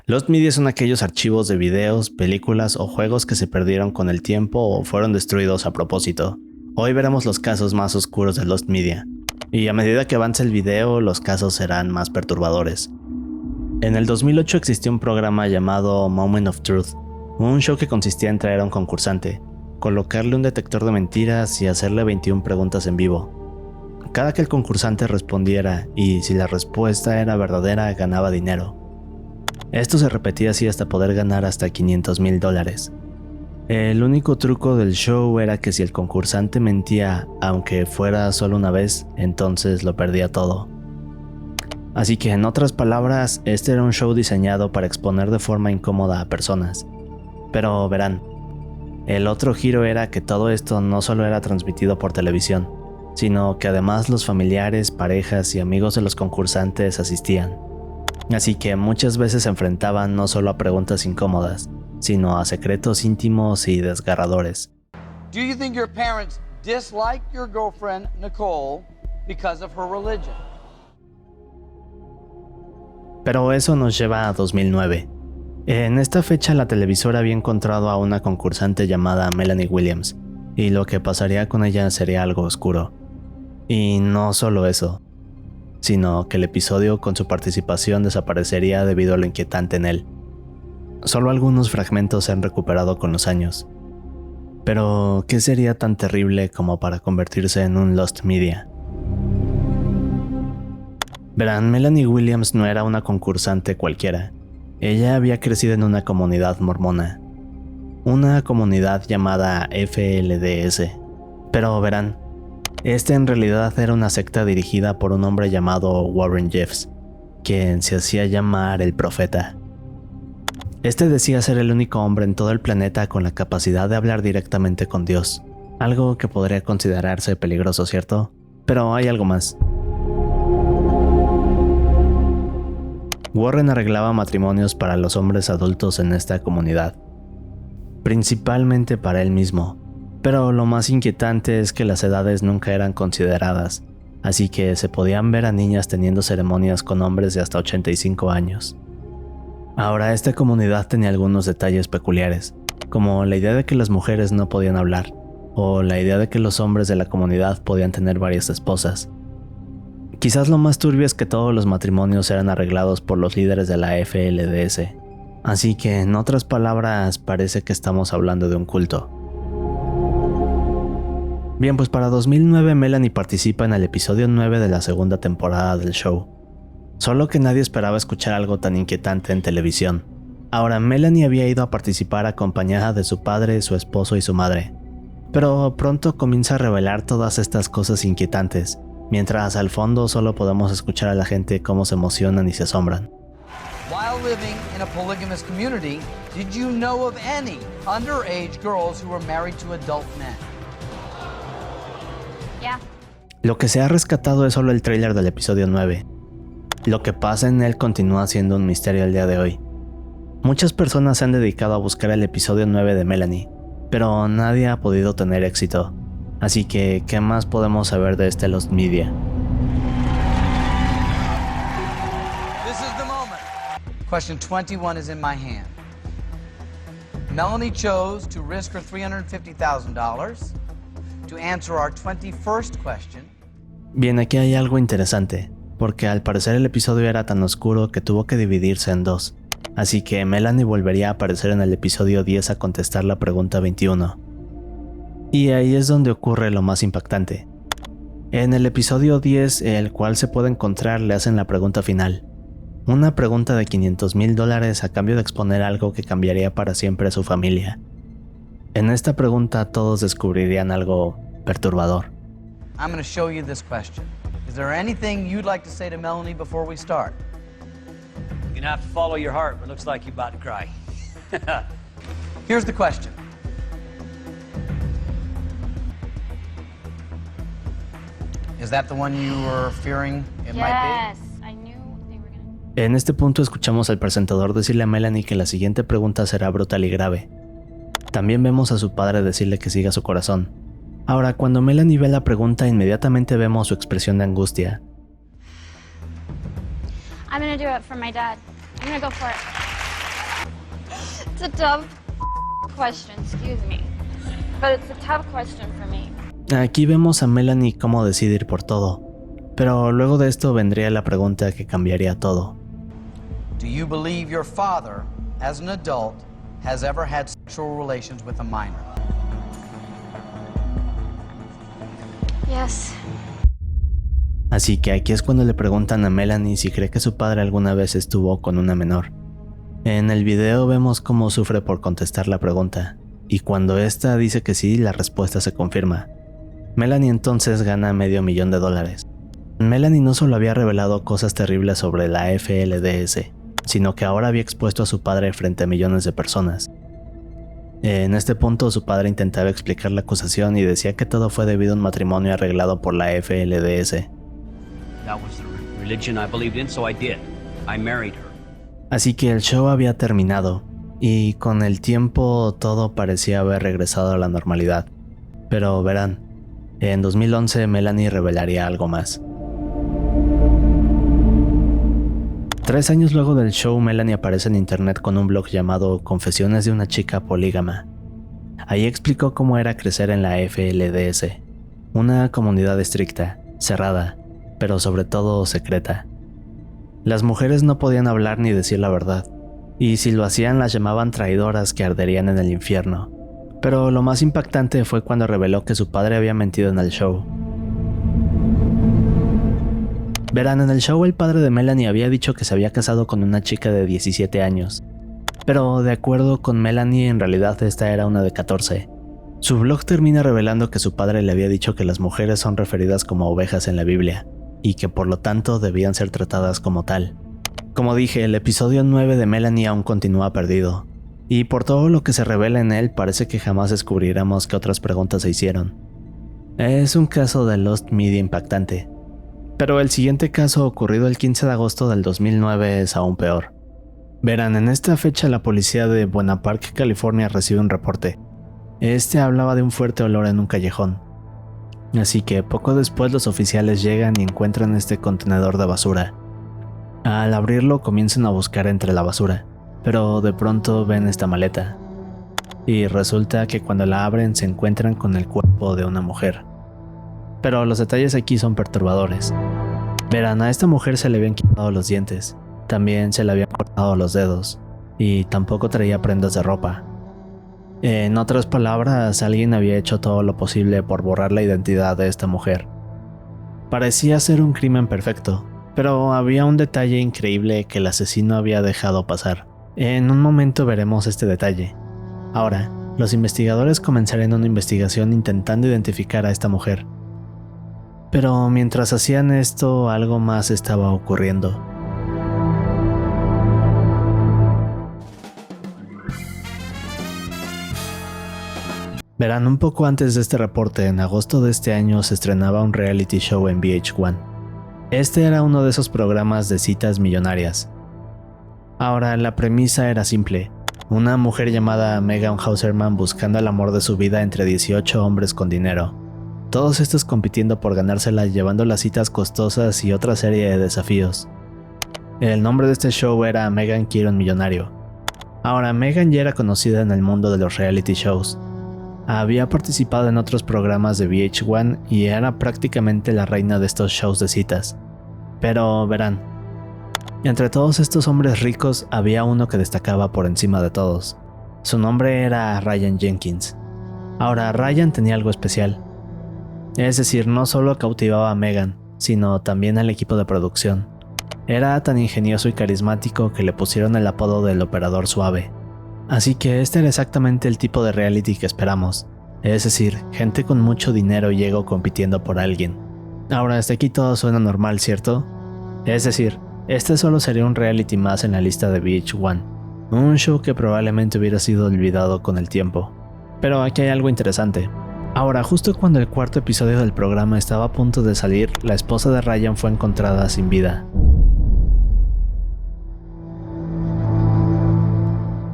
Lost Media son aquellos archivos de videos, películas o juegos que se perdieron con el tiempo o fueron destruidos a propósito. Hoy veremos los casos más oscuros de Lost Media, y a medida que avance el video, los casos serán más perturbadores. En el 2008 existió un programa llamado Moment of Truth, un show que consistía en traer a un concursante, colocarle un detector de mentiras y hacerle 21 preguntas en vivo. Cada que el concursante respondiera y si la respuesta era verdadera, ganaba dinero. Esto se repetía así hasta poder ganar hasta $500,000. El único truco del show era que si el concursante mentía, aunque fuera solo una vez, entonces lo perdía todo. Así que en otras palabras, este era un show diseñado para exponer de forma incómoda a personas. Pero verán, el otro giro era que todo esto no solo era transmitido por televisión, sino que además los familiares, parejas y amigos de los concursantes asistían. Así que muchas veces se enfrentaban no solo a preguntas incómodas, sino a secretos íntimos y desgarradores. Do you think your parents dislike your girlfriend Nicole because of her religion? Pero eso nos lleva a 2009. En esta fecha la televisora había encontrado a una concursante llamada Melanie Williams, y lo que pasaría con ella sería algo oscuro. Y no solo eso, sino que el episodio con su participación desaparecería debido a lo inquietante en él. Solo algunos fragmentos se han recuperado con los años. Pero, ¿qué sería tan terrible como para convertirse en un Lost Media? Verán, Melanie Williams no era una concursante cualquiera. Ella había crecido en una comunidad mormona. Una comunidad llamada FLDS. Pero verán, esta en realidad era una secta dirigida por un hombre llamado Warren Jeffs, quien se hacía llamar el Profeta. Este decía ser el único hombre en todo el planeta con la capacidad de hablar directamente con Dios, algo que podría considerarse peligroso, ¿cierto? Pero hay algo más. Warren arreglaba matrimonios para los hombres adultos en esta comunidad, principalmente para él mismo. Pero lo más inquietante es que las edades nunca eran consideradas, así que se podían ver a niñas teniendo ceremonias con hombres de hasta 85 años. Ahora, esta comunidad tenía algunos detalles peculiares, como la idea de que las mujeres no podían hablar, o la idea de que los hombres de la comunidad podían tener varias esposas. Quizás lo más turbio es que todos los matrimonios eran arreglados por los líderes de la FLDS, así que en otras palabras parece que estamos hablando de un culto. Bien, pues para 2009 Melanie participa en el episodio 9 de la segunda temporada del show. Solo que nadie esperaba escuchar algo tan inquietante en televisión. Ahora, Melanie había ido a participar acompañada de su padre, su esposo y su madre. Pero pronto comienza a revelar todas estas cosas inquietantes, mientras al fondo solo podemos escuchar a la gente cómo se emocionan y se asombran. While living in a polygamous community, did you know of any underage girls who were married to adult men? Yeah. Lo que se ha rescatado es solo el tráiler del episodio 9. Lo que pasa en él continúa siendo un misterio al día de hoy. Muchas personas se han dedicado a buscar el episodio 9 de Melanie, pero nadie ha podido tener éxito. Así que, ¿qué más podemos saber de este Lost Media? This is the moment. Question 21 is in my hand. Melanie chose to risk her $350,000 to answer our 21st question. Bien, aquí hay algo interesante, porque al parecer el episodio era tan oscuro que tuvo que dividirse en dos, así que Melanie volvería a aparecer en el episodio 10 a contestar la pregunta 21. Y ahí es donde ocurre lo más impactante. En el episodio 10, el cual se puede encontrar, le hacen la pregunta final. Una pregunta de $500,000 a cambio de exponer algo que cambiaría para siempre a su familia. En esta pregunta todos descubrirían algo perturbador. I'm going to show you this question. Is there anything you'd like to say to Melanie before we start? You're gonna have to follow your heart, but it looks like you're about to cry. Here's the question. Is that the one you were fearing it might Yes, I knew they were gonna. En este punto escuchamos al presentador decirle a Melanie que la siguiente pregunta será brutal y grave. También vemos a su padre decirle que siga su corazón. Ahora, cuando Melanie ve la pregunta, inmediatamente vemos su expresión de angustia. I'm gonna do it for my dad. I'm gonna go for it. It's a tough question, excuse me. But it's a tough question for me. Aquí vemos a Melanie cómo decide ir por todo, pero luego de esto vendría la pregunta que cambiaría todo. Do you believe your father, as an adult, has ever had sexual relations with a minor? Yes. Así que aquí es cuando le preguntan a Melanie si cree que su padre alguna vez estuvo con una menor. En el video vemos cómo sufre por contestar la pregunta, y cuando ésta dice que sí, la respuesta se confirma. Melanie entonces gana $500,000. Melanie no solo había revelado cosas terribles sobre la FLDS, sino que ahora había expuesto a su padre frente a millones de personas. En este punto su padre intentaba explicar la acusación y decía que todo fue debido a un matrimonio arreglado por la FLDS. That was the religion I believed in, so I did. I married her. Así que el show había terminado, y con el tiempo todo parecía haber regresado a la normalidad. Pero verán, en 2011 Melanie revelaría algo más. 3 años luego del show, Melanie aparece en internet con un blog llamado Confesiones de una chica polígama. Ahí explicó cómo era crecer en la FLDS, una comunidad estricta, cerrada, pero sobre todo secreta. Las mujeres no podían hablar ni decir la verdad, y si lo hacían las llamaban traidoras que arderían en el infierno. Pero lo más impactante fue cuando reveló que su padre había mentido en el show. Verán, en el show el padre de Melanie había dicho que se había casado con una chica de 17 años. Pero de acuerdo con Melanie, en realidad esta era una de 14. Su blog termina revelando que su padre le había dicho que las mujeres son referidas como ovejas en la Biblia, y que por lo tanto debían ser tratadas como tal. Como dije, el episodio 9 de Melanie aún continúa perdido, y por todo lo que se revela en él parece que jamás descubriremos que otras preguntas se hicieron. Es un caso de Lost Media impactante. Pero el siguiente caso, ocurrido el 15 de agosto del 2009, es aún peor. Verán, en esta fecha la policía de Buena Park, California recibe un reporte. Este hablaba de un fuerte olor en un callejón. Así que poco después los oficiales llegan y encuentran este contenedor de basura. Al abrirlo comienzan a buscar entre la basura, pero de pronto ven esta maleta. Y resulta que cuando la abren se encuentran con el cuerpo de una mujer. Pero los detalles aquí son perturbadores. Verán, a esta mujer se le habían quitado los dientes, también se le habían cortado los dedos, y tampoco traía prendas de ropa. En otras palabras, alguien había hecho todo lo posible por borrar la identidad de esta mujer. Parecía ser un crimen perfecto, pero había un detalle increíble que el asesino había dejado pasar. En un momento veremos este detalle. Ahora, los investigadores comenzarían una investigación intentando identificar a esta mujer. Pero mientras hacían esto, algo más estaba ocurriendo. Verán, un poco antes de este reporte, en agosto de este año se estrenaba un reality show en VH1. Este era uno de esos programas de citas millonarias. Ahora, la premisa era simple. Una mujer llamada Megan Hauserman buscando el amor de su vida entre 18 hombres con dinero. Todos estos compitiendo por ganársela, llevando las citas costosas y otra serie de desafíos. El nombre de este show era Megan quiere un millonario. Ahora, Megan ya era conocida en el mundo de los reality shows. Había participado en otros programas de VH1 y era prácticamente la reina de estos shows de citas. Pero verán, entre todos estos hombres ricos había uno que destacaba por encima de todos. Su nombre era Ryan Jenkins. Ahora, Ryan tenía algo especial. Es decir, no solo cautivaba a Megan, sino también al equipo de producción. Era tan ingenioso y carismático que le pusieron el apodo del operador suave. Así que este era exactamente el tipo de reality que esperamos. Es decir, gente con mucho dinero y ego compitiendo por alguien. Ahora, hasta aquí todo suena normal, ¿cierto? Es decir, este solo sería un reality más en la lista de VH1. Un show que probablemente hubiera sido olvidado con el tiempo. Pero aquí hay algo interesante. Ahora, justo cuando el cuarto episodio del programa estaba a punto de salir, la esposa de Ryan fue encontrada sin vida.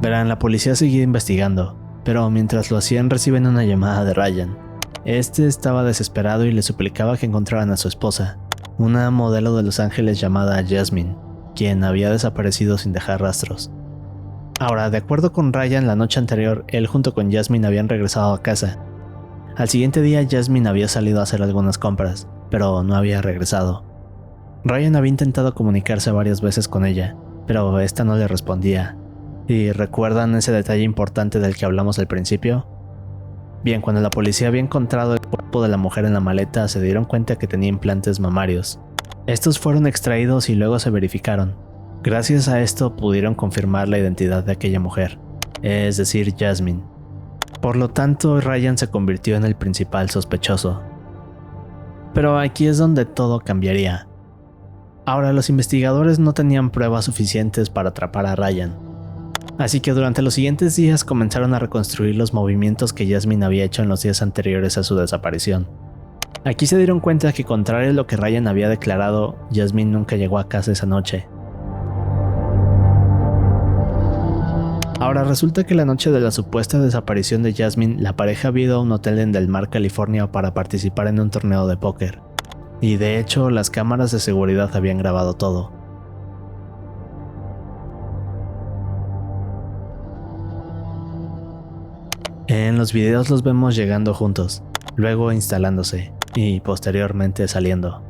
Verán, la policía seguía investigando, pero mientras lo hacían reciben una llamada de Ryan. Este estaba desesperado y le suplicaba que encontraran a su esposa, una modelo de Los Ángeles llamada Jasmine, quien había desaparecido sin dejar rastros. Ahora, de acuerdo con Ryan, la noche anterior, él junto con Jasmine habían regresado a casa. Al siguiente día, Jasmine había salido a hacer algunas compras, pero no había regresado. Ryan había intentado comunicarse varias veces con ella, pero esta no le respondía. ¿Y recuerdan ese detalle importante del que hablamos al principio? Bien, cuando la policía había encontrado el cuerpo de la mujer en la maleta, se dieron cuenta que tenía implantes mamarios. Estos fueron extraídos y luego se verificaron. Gracias a esto pudieron confirmar la identidad de aquella mujer, es decir, Jasmine. Por lo tanto, Ryan se convirtió en el principal sospechoso. Pero aquí es donde todo cambiaría. Ahora, los investigadores no tenían pruebas suficientes para atrapar a Ryan. Así que durante los siguientes días comenzaron a reconstruir los movimientos que Jasmine había hecho en los días anteriores a su desaparición. Aquí se dieron cuenta que, contrario a lo que Ryan había declarado, Jasmine nunca llegó a casa esa noche. Ahora resulta que la noche de la supuesta desaparición de Jasmine, la pareja había ido a un hotel en Del Mar, California para participar en un torneo de póker. Y de hecho, las cámaras de seguridad habían grabado todo. En los videos los vemos llegando juntos, luego instalándose y posteriormente saliendo.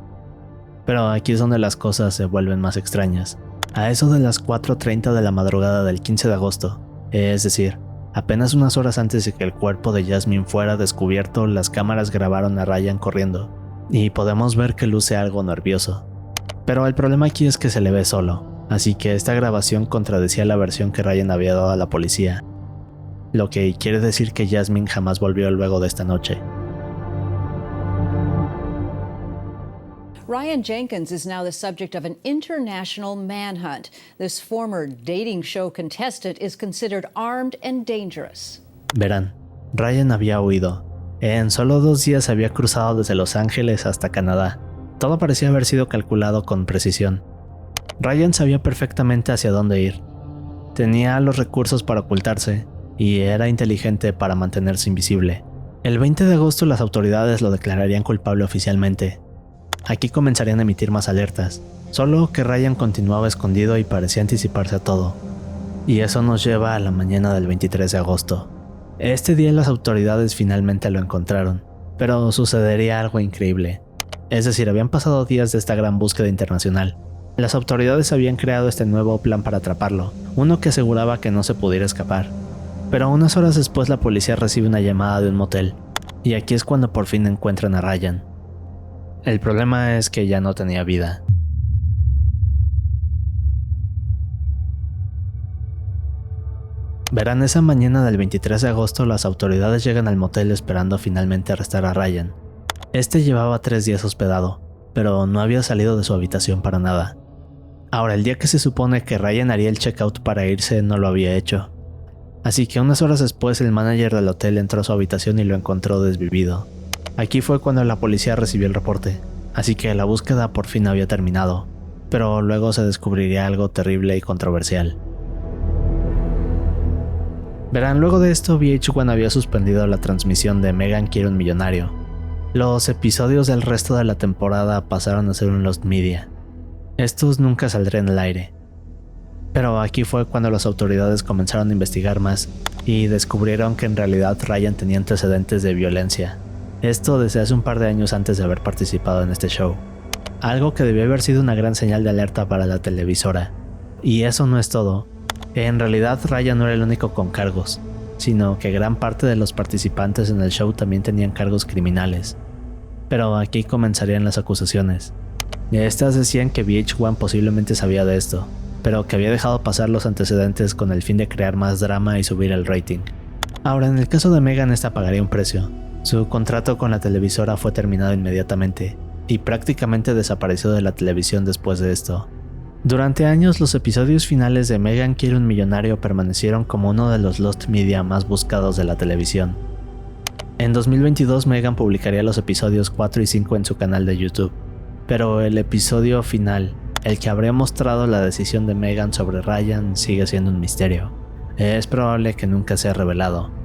Pero aquí es donde las cosas se vuelven más extrañas. A eso de las 4:30 de la madrugada del 15 de agosto, es decir, apenas unas horas antes de que el cuerpo de Jasmine fuera descubierto, las cámaras grabaron a Ryan corriendo, y podemos ver que luce algo nervioso. Pero el problema aquí es que se le ve solo, así que esta grabación contradecía la versión que Ryan había dado a la policía, lo que quiere decir que Jasmine jamás volvió luego de esta noche. Ryan Jenkins is now the subject of an international manhunt. This former dating show contestant is considered armed and dangerous. Verán, Ryan había huido. En solo 2 días había cruzado desde Los Ángeles hasta Canadá. Todo parecía haber sido calculado con precisión. Ryan sabía perfectamente hacia dónde ir. Tenía los recursos para ocultarse y era inteligente para mantenerse invisible. El 20 de agosto las autoridades lo declararían culpable oficialmente. Aquí comenzarían a emitir más alertas, solo que Ryan continuaba escondido y parecía anticiparse a todo. Y eso nos lleva a la mañana del 23 de agosto. Este día las autoridades finalmente lo encontraron, pero sucedería algo increíble. Es decir, habían pasado días de esta gran búsqueda internacional. Las autoridades habían creado este nuevo plan para atraparlo, uno que aseguraba que no se pudiera escapar. Pero unas horas después la policía recibe una llamada de un motel, y aquí es cuando por fin encuentran a Ryan. El problema es que ya no tenía vida. Verán, esa mañana del 23 de agosto las autoridades llegan al motel esperando finalmente arrestar a Ryan. Este llevaba 3 días hospedado, pero no había salido de su habitación para nada. Ahora, el día que se supone que Ryan haría el checkout para irse no lo había hecho. Así que unas horas después el manager del hotel entró a su habitación y lo encontró desvivido. Aquí fue cuando la policía recibió el reporte, así que la búsqueda por fin había terminado, pero luego se descubriría algo terrible y controversial. Verán, luego de esto VH1 había suspendido la transmisión de Meghan quiere un millonario. Los episodios del resto de la temporada pasaron a ser un Lost Media. Estos nunca saldrían al aire. Pero aquí fue cuando las autoridades comenzaron a investigar más y descubrieron que en realidad Ryan tenía antecedentes de violencia. Esto desde hace un par de años antes de haber participado en este show. Algo que debió haber sido una gran señal de alerta para la televisora. Y eso no es todo. En realidad Ryan no era el único con cargos, sino que gran parte de los participantes en el show también tenían cargos criminales. Pero aquí comenzarían las acusaciones. Estas decían que VH1 posiblemente sabía de esto, pero que había dejado pasar los antecedentes con el fin de crear más drama y subir el rating. Ahora, en el caso de Meghan, esta pagaría un precio. Su contrato con la televisora fue terminado inmediatamente, y prácticamente desapareció de la televisión después de esto. Durante años, los episodios finales de Meghan quiere un millonario permanecieron como uno de los Lost Media más buscados de la televisión. En 2022, Meghan publicaría los episodios 4 y 5 en su canal de YouTube, pero el episodio final, el que habría mostrado la decisión de Meghan sobre Ryan, sigue siendo un misterio. Es probable que nunca sea revelado.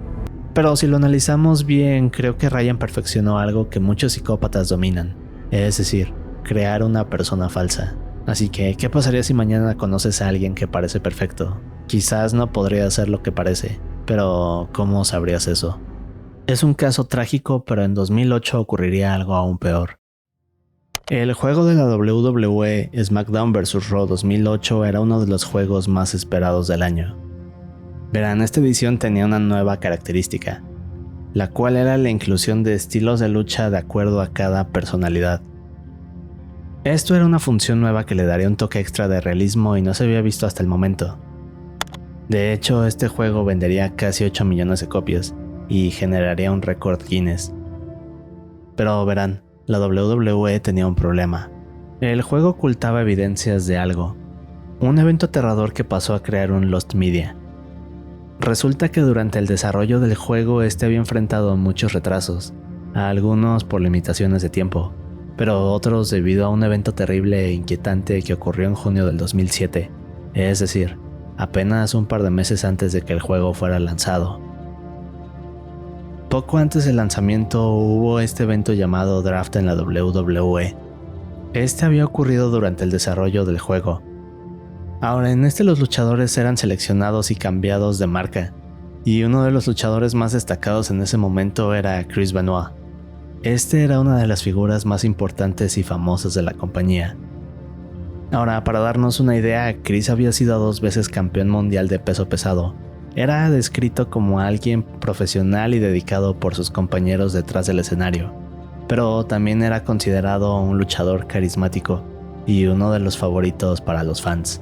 Pero si lo analizamos bien, creo que Ryan perfeccionó algo que muchos psicópatas dominan, es decir, crear una persona falsa. Así que, ¿qué pasaría si mañana conoces a alguien que parece perfecto? Quizás no podría ser lo que parece, pero ¿cómo sabrías eso? Es un caso trágico, pero en 2008 ocurriría algo aún peor. El juego de la WWE SmackDown vs. Raw 2008 era uno de los juegos más esperados del año. Verán, esta edición tenía una nueva característica, la cual era la inclusión de estilos de lucha de acuerdo a cada personalidad. Esto era una función nueva que le daría un toque extra de realismo y no se había visto hasta el momento. De hecho, este juego vendería casi 8 millones de copias y generaría un récord Guinness. Pero verán, la WWE tenía un problema. El juego ocultaba evidencias de algo, un evento aterrador que pasó a crear un Lost Media. Resulta que durante el desarrollo del juego este había enfrentado muchos retrasos, a algunos por limitaciones de tiempo, pero otros debido a un evento terrible e inquietante que ocurrió en junio del 2007, es decir, apenas un par de meses antes de que el juego fuera lanzado. Poco antes del lanzamiento hubo este evento llamado Draft en la WWE. Este había ocurrido durante el desarrollo del juego. Ahora, en este los luchadores eran seleccionados y cambiados de marca, y uno de los luchadores más destacados en ese momento era Chris Benoit. Este era una de las figuras más importantes y famosas de la compañía. Ahora, para darnos una idea, Chris había sido 2 veces campeón mundial de peso pesado. Era descrito como alguien profesional y dedicado por sus compañeros detrás del escenario, pero también era considerado un luchador carismático y uno de los favoritos para los fans.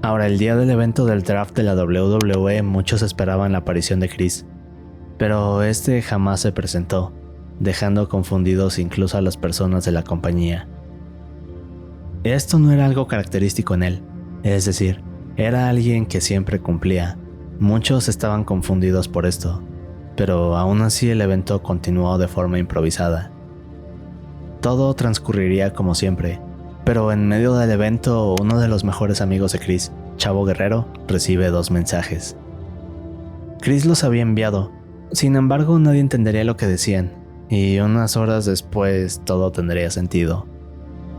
Ahora, el día del evento del draft de la WWE muchos esperaban la aparición de Chris, pero este jamás se presentó, dejando confundidos incluso a las personas de la compañía. Esto no era algo característico en él, es decir, era alguien que siempre cumplía. Muchos estaban confundidos por esto, pero aún así el evento continuó de forma improvisada. Todo transcurriría como siempre, pero en medio del evento uno de los mejores amigos de Chris, Chavo Guerrero, recibe 2 mensajes. Chris los había enviado, sin embargo nadie entendería lo que decían, y unas horas después todo tendría sentido.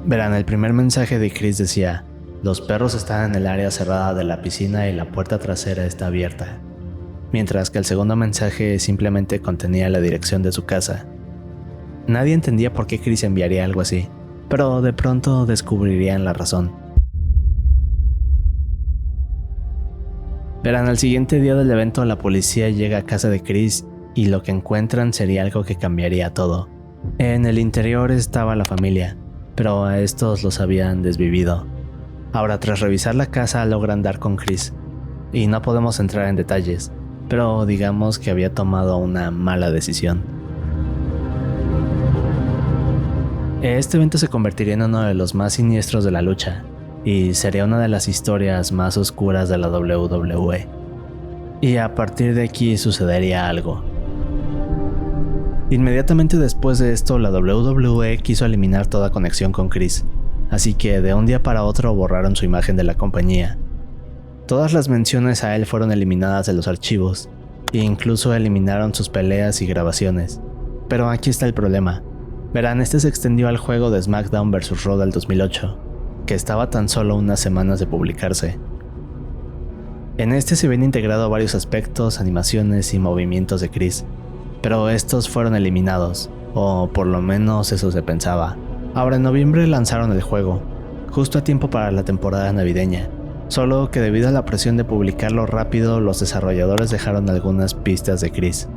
Verán, el primer mensaje de Chris decía: los perros están en el área cerrada de la piscina y la puerta trasera está abierta. Mientras que el segundo mensaje simplemente contenía la dirección de su casa. Nadie entendía por qué Chris enviaría algo así, pero de pronto descubrirían la razón. Verán, al siguiente día del evento la policía llega a casa de Chris y lo que encuentran sería algo que cambiaría todo. En el interior estaba la familia, pero a estos los habían desvivido. Ahora, tras revisar la casa logran dar con Chris, y no podemos entrar en detalles, pero digamos que había tomado una mala decisión. Este evento se convertiría en uno de los más siniestros de la lucha, y sería una de las historias más oscuras de la WWE. Y a partir de aquí sucedería algo. Inmediatamente después de esto, la WWE quiso eliminar toda conexión con Chris, así que de un día para otro borraron su imagen de la compañía. Todas las menciones a él fueron eliminadas de los archivos, e incluso eliminaron sus peleas y grabaciones. Pero aquí está el problema. Verán, este se extendió al juego de SmackDown vs. Raw del 2008, que estaba tan solo unas semanas de publicarse. En este se habían integrado varios aspectos, animaciones y movimientos de Chris, pero estos fueron eliminados, o por lo menos eso se pensaba. Ahora, en noviembre lanzaron el juego, justo a tiempo para la temporada navideña, solo que debido a la presión de publicarlo rápido, los desarrolladores dejaron algunas pistas de Chris.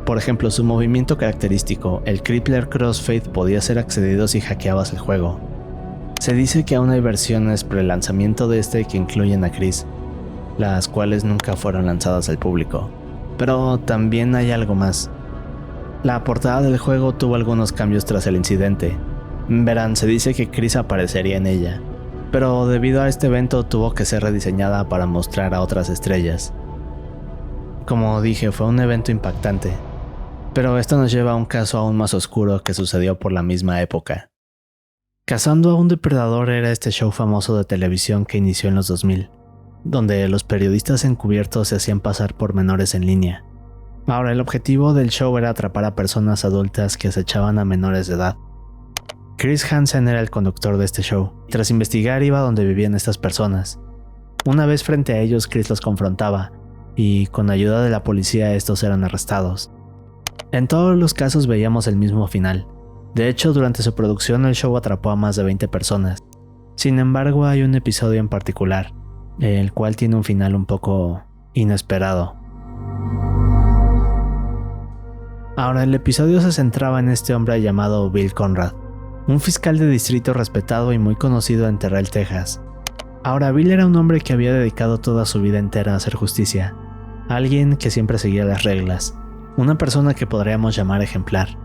Por ejemplo, su movimiento característico, el Crippler Crossfade, podía ser accedido si hackeabas el juego. Se dice que aún hay versiones pre-lanzamiento de este que incluyen a Chris, las cuales nunca fueron lanzadas al público. Pero también hay algo más. La portada del juego tuvo algunos cambios tras el incidente. Verán, se dice que Chris aparecería en ella, pero debido a este evento tuvo que ser rediseñada para mostrar a otras estrellas. Como dije, fue un evento impactante, pero esto nos lleva a un caso aún más oscuro que sucedió por la misma época. Cazando a un depredador era este show famoso de televisión que inició en los 2000, donde los periodistas encubiertos se hacían pasar por menores en línea. Ahora, el objetivo del show era atrapar a personas adultas que acechaban a menores de edad. Chris Hansen era el conductor de este show. Tras investigar iba donde vivían estas personas. Una vez frente a ellos, Chris los confrontaba, y con ayuda de la policía estos eran arrestados. En todos los casos veíamos el mismo final. De hecho, durante su producción el show atrapó a más de 20 personas. Sin embargo, hay un episodio en particular, el cual tiene un final un poco inesperado. Ahora, el episodio se centraba en este hombre llamado Bill Conrad, un fiscal de distrito respetado y muy conocido en Terrell, Texas. Ahora, Bill era un hombre que había dedicado toda su vida entera a hacer justicia, alguien que siempre seguía las reglas, una persona que podríamos llamar ejemplar.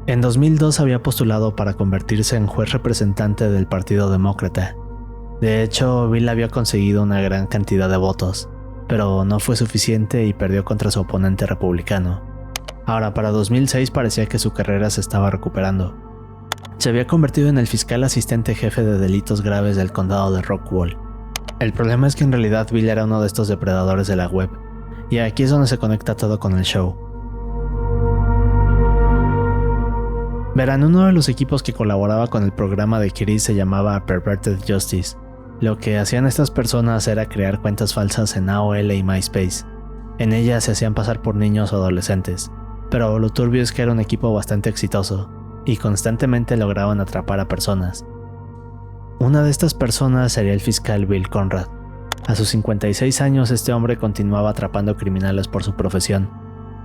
En 2002 había postulado para convertirse en juez representante del Partido Demócrata. De hecho, Bill había conseguido una gran cantidad de votos, pero no fue suficiente y perdió contra su oponente republicano. Ahora, para 2006 parecía que su carrera se estaba recuperando. Se había convertido en el fiscal asistente jefe de delitos graves del condado de Rockwall. El problema es que en realidad Bill era uno de estos depredadores de la web, y aquí es donde se conecta todo con el show. Verán, uno de los equipos que colaboraba con el programa de Chris se llamaba Perverted Justice. Lo que hacían estas personas era crear cuentas falsas en AOL y MySpace. En ellas se hacían pasar por niños o adolescentes, pero lo turbio es que era un equipo bastante exitoso, y constantemente lograban atrapar a personas. Una de estas personas sería el fiscal Bill Conrad. A sus 56 años este hombre continuaba atrapando criminales por su profesión,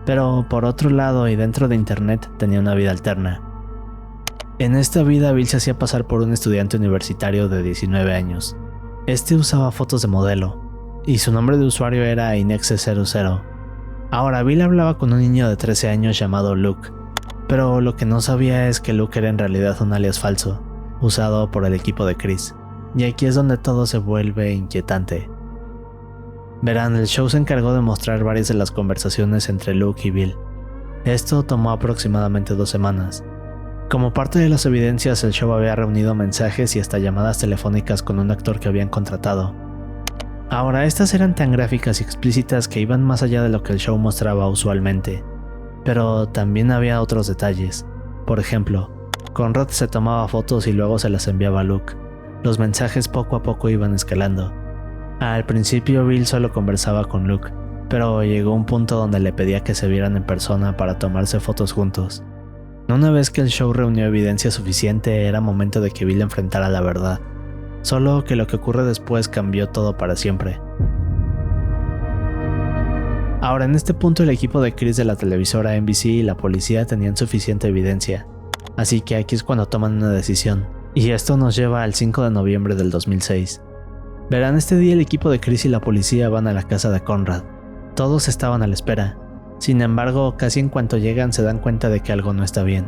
pero por otro lado y dentro de internet tenía una vida alterna. En esta vida Bill se hacía pasar por un estudiante universitario de 19 años. Este usaba fotos de modelo, y su nombre de usuario era Inexe00. Ahora, Bill hablaba con un niño de 13 años llamado Luke, pero lo que no sabía es que Luke era en realidad un alias falso, usado por el equipo de Chris, y aquí es donde todo se vuelve inquietante. Verán, el show se encargó de mostrar varias de las conversaciones entre Luke y Bill. Esto tomó aproximadamente 2 semanas. Como parte de las evidencias, el show había reunido mensajes y hasta llamadas telefónicas con un actor que habían contratado. Ahora, estas eran tan gráficas y explícitas que iban más allá de lo que el show mostraba usualmente. Pero también había otros detalles. Por ejemplo, Conrad se tomaba fotos y luego se las enviaba a Luke. Los mensajes poco a poco iban escalando. Al principio Bill solo conversaba con Luke, pero llegó un punto donde le pedía que se vieran en persona para tomarse fotos juntos. Una vez que el show reunió evidencia suficiente, era momento de que Bill enfrentara la verdad. Solo que lo que ocurre después cambió todo para siempre. Ahora, en este punto el equipo de Chris de la televisora NBC y la policía tenían suficiente evidencia, así que aquí es cuando toman una decisión, y esto nos lleva al 5 de noviembre del 2006. Verán, este día el equipo de Chris y la policía van a la casa de Conrad. Todos estaban a la espera. Sin embargo, casi en cuanto llegan se dan cuenta de que algo no está bien.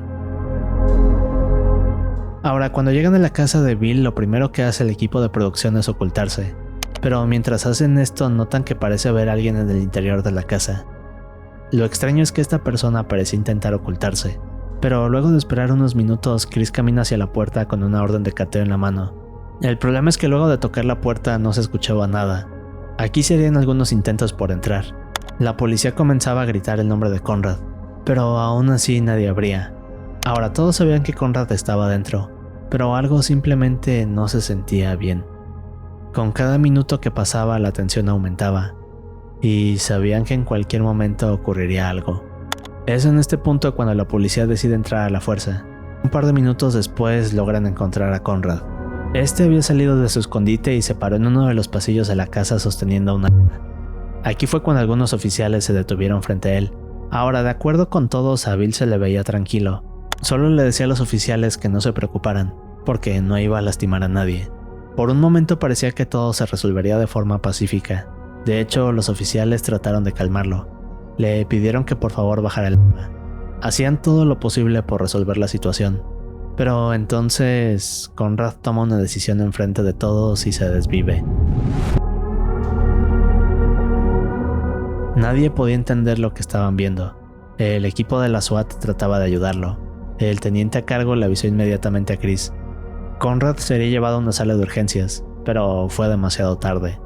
Ahora, cuando llegan a la casa de Bill, lo primero que hace el equipo de producción es ocultarse. Pero mientras hacen esto, notan que parece haber alguien en el interior de la casa. Lo extraño es que esta persona parece intentar ocultarse, pero luego de esperar unos minutos, Chris camina hacia la puerta con una orden de cateo en la mano. El problema es que luego de tocar la puerta no se escuchaba nada. Aquí se harían algunos intentos por entrar. La policía comenzaba a gritar el nombre de Conrad, pero aún así nadie abría. Ahora, todos sabían que Conrad estaba dentro, pero algo simplemente no se sentía bien. Con cada minuto que pasaba la tensión aumentaba, y sabían que en cualquier momento ocurriría algo. Es en este punto cuando la policía decide entrar a la fuerza. Un par de minutos después logran encontrar a Conrad. Este había salido de su escondite y se paró en uno de los pasillos de la casa sosteniendo una arma. Aquí fue cuando algunos oficiales se detuvieron frente a él. Ahora, de acuerdo con todos, a Bill se le veía tranquilo. Solo le decía a los oficiales que no se preocuparan, porque no iba a lastimar a nadie. Por un momento parecía que todo se resolvería de forma pacífica. De hecho, los oficiales trataron de calmarlo. Le pidieron que por favor bajara el arma. Hacían todo lo posible por resolver la situación. Pero entonces, Conrad toma una decisión enfrente de todos y se desvive. Nadie podía entender lo que estaban viendo. El equipo de la SWAT trataba de ayudarlo. El teniente a cargo le avisó inmediatamente a Chris. Conrad sería llevado a una sala de urgencias, pero fue demasiado tarde.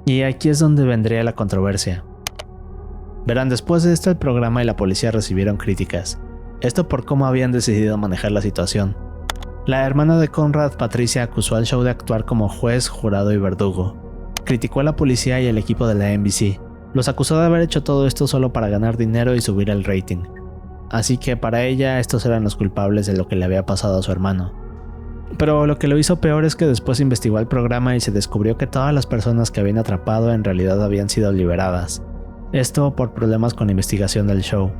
Y aquí es donde vendría la controversia. Verán, después de esto el programa y la policía recibieron críticas. Esto por cómo habían decidido manejar la situación. La hermana de Conrad, Patricia, acusó al show de actuar como juez, jurado y verdugo. Criticó a la policía y al equipo de la NBC. Los acusó de haber hecho todo esto solo para ganar dinero y subir el rating. Así que para ella estos eran los culpables de lo que le había pasado a su hermano. Pero lo que lo hizo peor es que después investigó el programa y se descubrió que todas las personas que habían atrapado en realidad habían sido liberadas. Esto por problemas con la investigación del show,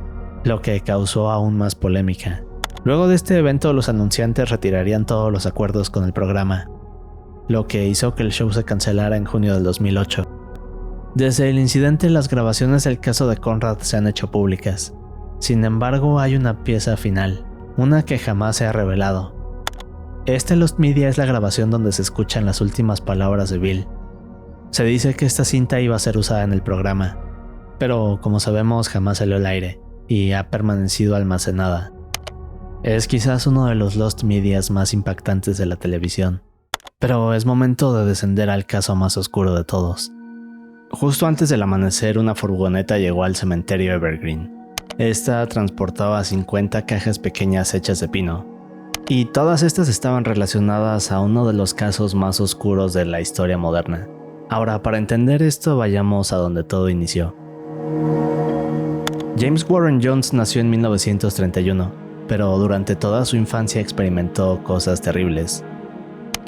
lo que causó aún más polémica. Luego de este evento, los anunciantes retirarían todos los acuerdos con el programa, lo que hizo que el show se cancelara en junio del 2008. Desde el incidente, las grabaciones del caso de Conrad se han hecho públicas. Sin embargo, hay una pieza final, una que jamás se ha revelado. Este Lost Media es la grabación donde se escuchan las últimas palabras de Bill. Se dice que esta cinta iba a ser usada en el programa, pero como sabemos jamás salió al aire y ha permanecido almacenada. Es quizás uno de los Lost Medias más impactantes de la televisión, pero es momento de descender al caso más oscuro de todos. Justo antes del amanecer, una furgoneta llegó al cementerio Evergreen. Esta transportaba 50 cajas pequeñas hechas de pino, y todas estas estaban relacionadas a uno de los casos más oscuros de la historia moderna. Ahora, para entender esto, vayamos a donde todo inició. James Warren Jones nació en 1931, pero durante toda su infancia experimentó cosas terribles.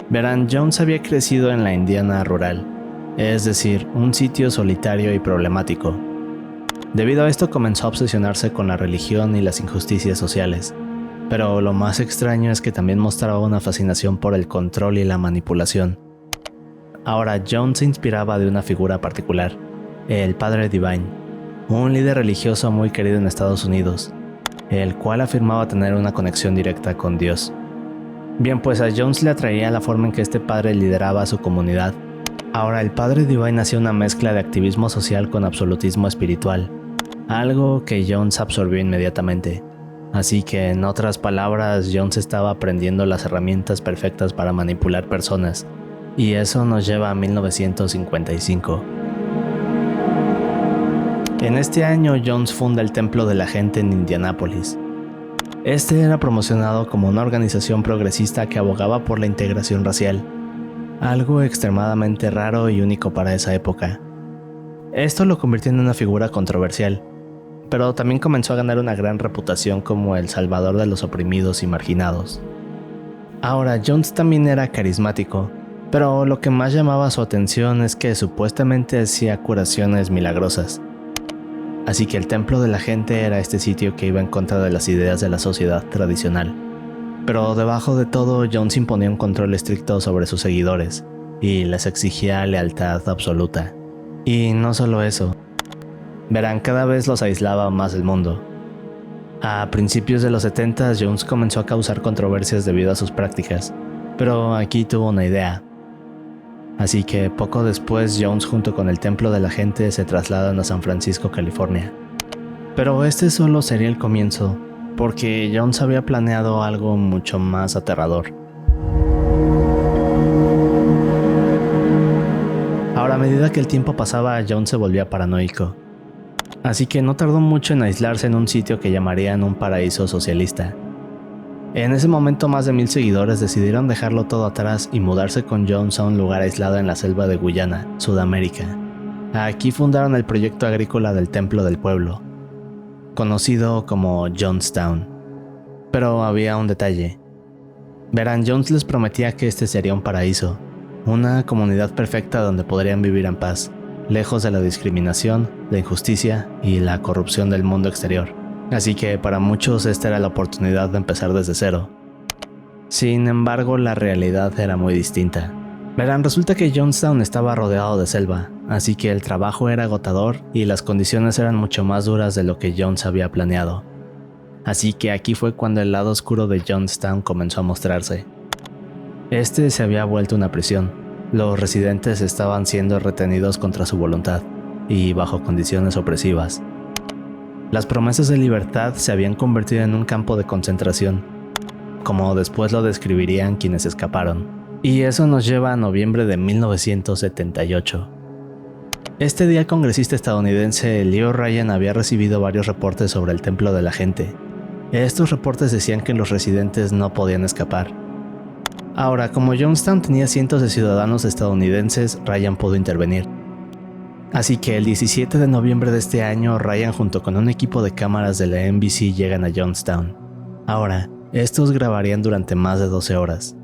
Verán, Jones había crecido en la Indiana rural, es decir, un sitio solitario y problemático. Debido a esto comenzó a obsesionarse con la religión y las injusticias sociales, pero lo más extraño es que también mostraba una fascinación por el control y la manipulación. Ahora, Jones se inspiraba de una figura particular, el Padre Divine, un líder religioso muy querido en Estados Unidos, el cual afirmaba tener una conexión directa con Dios. Bien, pues a Jones le atraía la forma en que este padre lideraba a su comunidad. Ahora, el Padre Divine hacía una mezcla de activismo social con absolutismo espiritual, algo que Jones absorbió inmediatamente. Así que, en otras palabras, Jones estaba aprendiendo las herramientas perfectas para manipular personas, y eso nos lleva a 1955. En este año, Jones funda el Templo de la Gente en Indianápolis. Este era promocionado como una organización progresista que abogaba por la integración racial, algo extremadamente raro y único para esa época. Esto lo convirtió en una figura controversial, pero también comenzó a ganar una gran reputación como el salvador de los oprimidos y marginados. Ahora, Jones también era carismático, pero lo que más llamaba su atención es que supuestamente hacía curaciones milagrosas. Así que el Templo de la Gente era este sitio que iba en contra de las ideas de la sociedad tradicional. Pero debajo de todo, Jones imponía un control estricto sobre sus seguidores y les exigía lealtad absoluta. Y no solo eso. Verán, cada vez los aislaba más del mundo. A principios de los 70, Jones comenzó a causar controversias debido a sus prácticas, pero aquí tuvo una idea. Así que poco después, Jones junto con el Templo de la Gente se trasladan a San Francisco, California. Pero este solo sería el comienzo, porque Jones había planeado algo mucho más aterrador. Ahora, a medida que el tiempo pasaba, Jones se volvía paranoico. Así que no tardó mucho en aislarse en un sitio que llamarían un paraíso socialista. En ese momento, más de 1000 seguidores decidieron dejarlo todo atrás y mudarse con Jones a un lugar aislado en la selva de Guyana, Sudamérica. Aquí fundaron el proyecto agrícola del Templo del Pueblo, conocido como Jonestown. Pero había un detalle. Verán, Jones les prometía que este sería un paraíso, una comunidad perfecta donde podrían vivir en paz, lejos de la discriminación, la injusticia y la corrupción del mundo exterior. Así que para muchos esta era la oportunidad de empezar desde cero. Sin embargo, la realidad era muy distinta. Verán, resulta que Jonestown estaba rodeado de selva, así que el trabajo era agotador y las condiciones eran mucho más duras de lo que Jones había planeado. Así que aquí fue cuando el lado oscuro de Jonestown comenzó a mostrarse. Este se había vuelto una prisión. Los residentes estaban siendo retenidos contra su voluntad y bajo condiciones opresivas. Las promesas de libertad se habían convertido en un campo de concentración, como después lo describirían quienes escaparon. Y eso nos lleva a noviembre de 1978. Este día el congresista estadounidense Leo Ryan había recibido varios reportes sobre el Templo de la Gente. Estos reportes decían que los residentes no podían escapar. Ahora, como Jonestown tenía cientos de ciudadanos estadounidenses, Ryan pudo intervenir. Así que el 17 de noviembre de este año, Ryan junto con un equipo de cámaras de la NBC llegan a Jonestown. Ahora, estos grabarían durante más de 12 horas.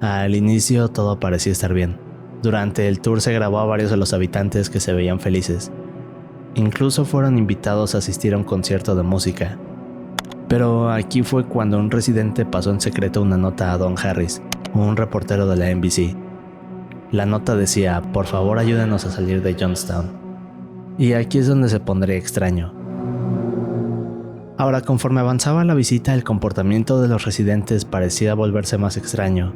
Al inicio todo parecía estar bien. Durante el tour se grabó a varios de los habitantes que se veían felices. Incluso fueron invitados a asistir a un concierto de música. Pero aquí fue cuando un residente pasó en secreto una nota a Don Harris, un reportero de la NBC. La nota decía: por favor ayúdenos a salir de Jonestown. Y aquí es donde se pondría extraño. Ahora, conforme avanzaba la visita, el comportamiento de los residentes parecía volverse más extraño.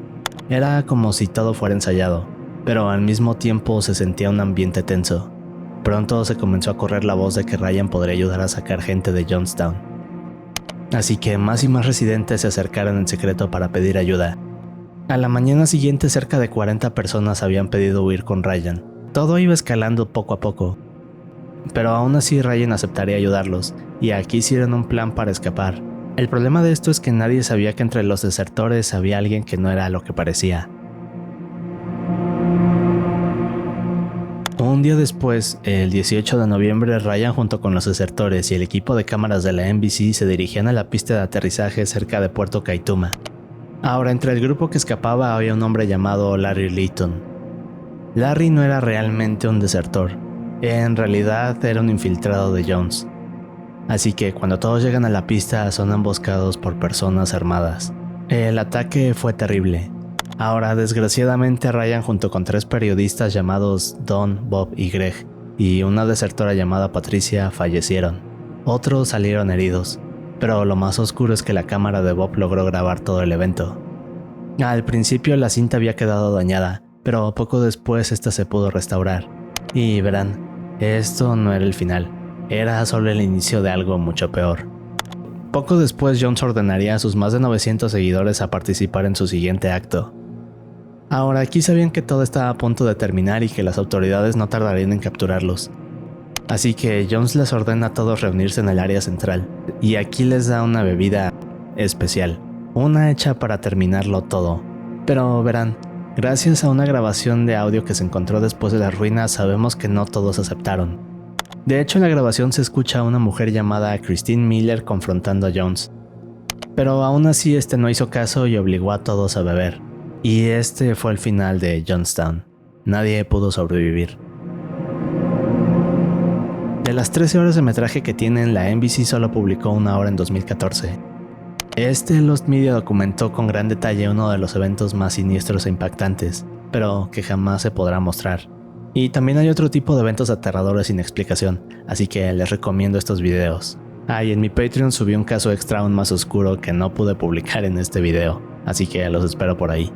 Era como si todo fuera ensayado, pero al mismo tiempo se sentía un ambiente tenso. Pronto se comenzó a correr la voz de que Ryan podría ayudar a sacar gente de Jonestown. Así que más y más residentes se acercaron en secreto para pedir ayuda. A la mañana siguiente, cerca de 40 personas habían pedido huir con Ryan. Todo iba escalando poco a poco. Pero aún así Ryan aceptaría ayudarlos, y aquí hicieron un plan para escapar. El problema de esto es que nadie sabía que entre los desertores había alguien que no era lo que parecía. Un día después, el 18 de noviembre, Ryan junto con los desertores y el equipo de cámaras de la NBC se dirigían a la pista de aterrizaje cerca de Puerto Kaituma. Ahora, entre el grupo que escapaba había un hombre llamado Larry Layton. Larry no era realmente un desertor, en realidad era un infiltrado de Jones. Así que cuando todos llegan a la pista son emboscados por personas armadas. El ataque fue terrible. Ahora, desgraciadamente, Ryan junto con 3 periodistas llamados Don, Bob y Greg, y una desertora llamada Patricia fallecieron. Otros salieron heridos, pero lo más oscuro es que la cámara de Bob logró grabar todo el evento. Al principio la cinta había quedado dañada, pero poco después esta se pudo restaurar. Y verán, esto no era el final, era solo el inicio de algo mucho peor. Poco después, Jones ordenaría a sus más de 900 seguidores a participar en su siguiente acto. Ahora, aquí sabían que todo estaba a punto de terminar y que las autoridades no tardarían en capturarlos. Así que Jones les ordena a todos reunirse en el área central, y aquí les da una bebida especial, una hecha para terminarlo todo. Pero verán, gracias a una grabación de audio que se encontró después de las ruinas, sabemos que no todos aceptaron. De hecho, en la grabación se escucha a una mujer llamada Christine Miller confrontando a Jones. Pero aún así este no hizo caso y obligó a todos a beber. Y este fue el final de Jonestown. Nadie pudo sobrevivir. De las 13 horas de metraje que tienen, la NBC solo publicó 1 hora en 2014. Lost Media documentó con gran detalle uno de los eventos más siniestros e impactantes, pero que jamás se podrá mostrar. Y también hay otro tipo de eventos aterradores sin explicación, así que les recomiendo estos videos. Y en mi Patreon subí un caso extra aún más oscuro que no pude publicar en este video, así que los espero por ahí.